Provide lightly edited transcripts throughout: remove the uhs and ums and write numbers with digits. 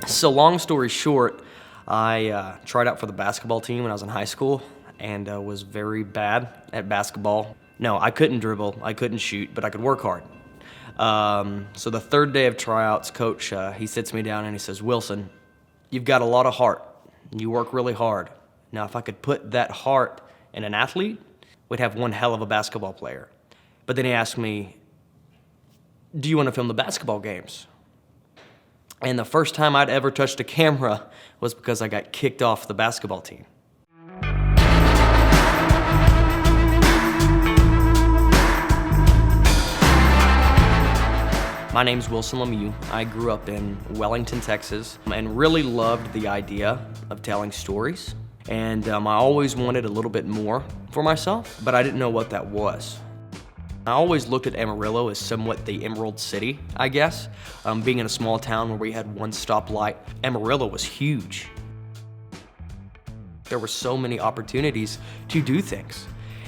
So long story short, I tried out for the basketball team when I was in high school and was very bad at basketball. No, I couldn't dribble, I couldn't shoot, but I could work hard. So the third day of tryouts, coach, he sits me down and he says, "Wilson, you've got a lot of heart. You work really hard. Now, if I could put that heart in an athlete, we'd have one hell of a basketball player." But then he asked me, "Do you want to film the basketball games?" And the first time I'd ever touched a camera was because I got kicked off the basketball team. My name's Wilson Lemieux. I grew up in Wellington, Texas, and really loved the idea of telling stories. And I always wanted a little bit more for myself, but I didn't know what that was. I always looked at Amarillo as somewhat the Emerald City, I guess. Being in a small town where we had one stoplight, Amarillo was huge. There were so many opportunities to do things.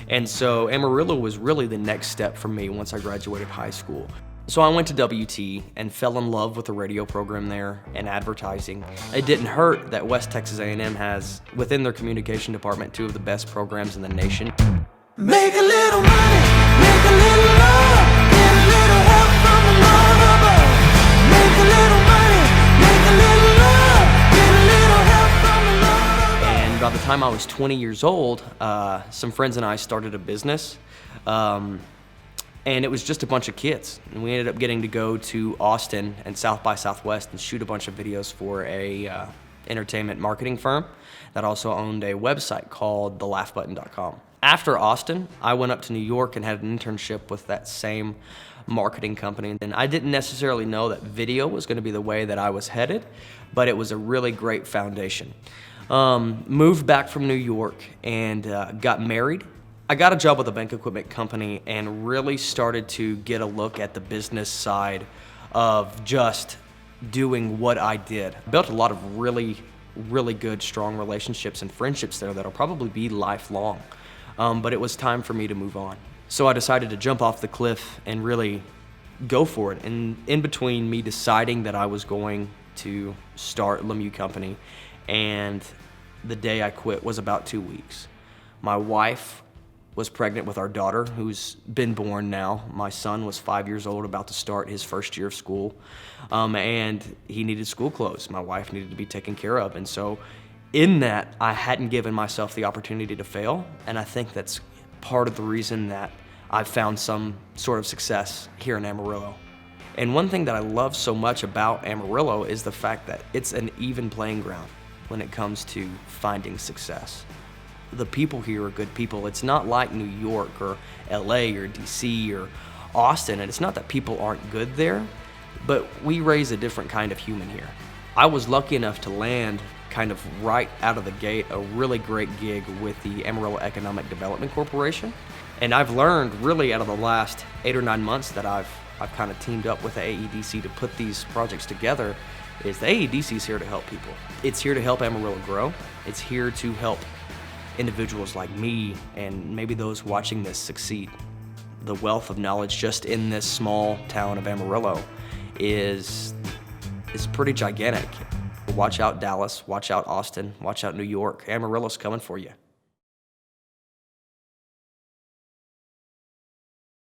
And so Amarillo was really the next step for me once I graduated high school. So I went to WT and fell in love with the radio program there and advertising. It didn't hurt that West Texas A&M has, within their communication department, two of the best programs in the nation. Make a little money, make a little love, get a little help from the Lord above. Make a little money, make a little love, get a little help from the Lord above. And by the time I was 20 years old, some friends and I started a business. And it was just a bunch of kids. And we ended up getting to go to Austin and South by Southwest and shoot a bunch of videos for a entertainment marketing firm that also owned a website called thelaughbutton.com. After Austin, I went up to New York and had an internship with that same marketing company. And I didn't necessarily know that video was going to be the way that I was headed, but it was a really great foundation. Moved back from New York and got married. I got a job with a bank equipment company and really started to get a look at the business side of just doing what I did. Built a lot of really good, strong relationships and friendships there that'll probably be lifelong. But it was time for me to move on. So I decided to jump off the cliff and really go for it. And in between me deciding that I was going to start Lemieux Company and the day I quit was about 2 weeks. My wife was pregnant with our daughter, who's been born now. My son was 5 years old, about to start his first year of school, and he needed school clothes. My wife needed to be taken care of, and so in that, I hadn't given myself the opportunity to fail, and I think that's part of the reason that I've found some sort of success here in Amarillo. And one thing that I love so much about Amarillo is the fact that it's an even playing ground when it comes to finding success. The people here are good people. It's not like New York or LA or DC or Austin, and it's not that people aren't good there, but we raise a different kind of human here. I was lucky enough to land kind of right out of the gate a really great gig with the Amarillo Economic Development Corporation, and I've learned really out of the last 8 or 9 months that I've kind of teamed up with the AEDC to put these projects together is the AEDC is here to help people. It's here to help Amarillo grow. It's here to help individuals like me and maybe those watching this succeed. The wealth of knowledge just in this small town of Amarillo is pretty gigantic. Watch out Dallas, watch out Austin, watch out New York. Amarillo's coming for you.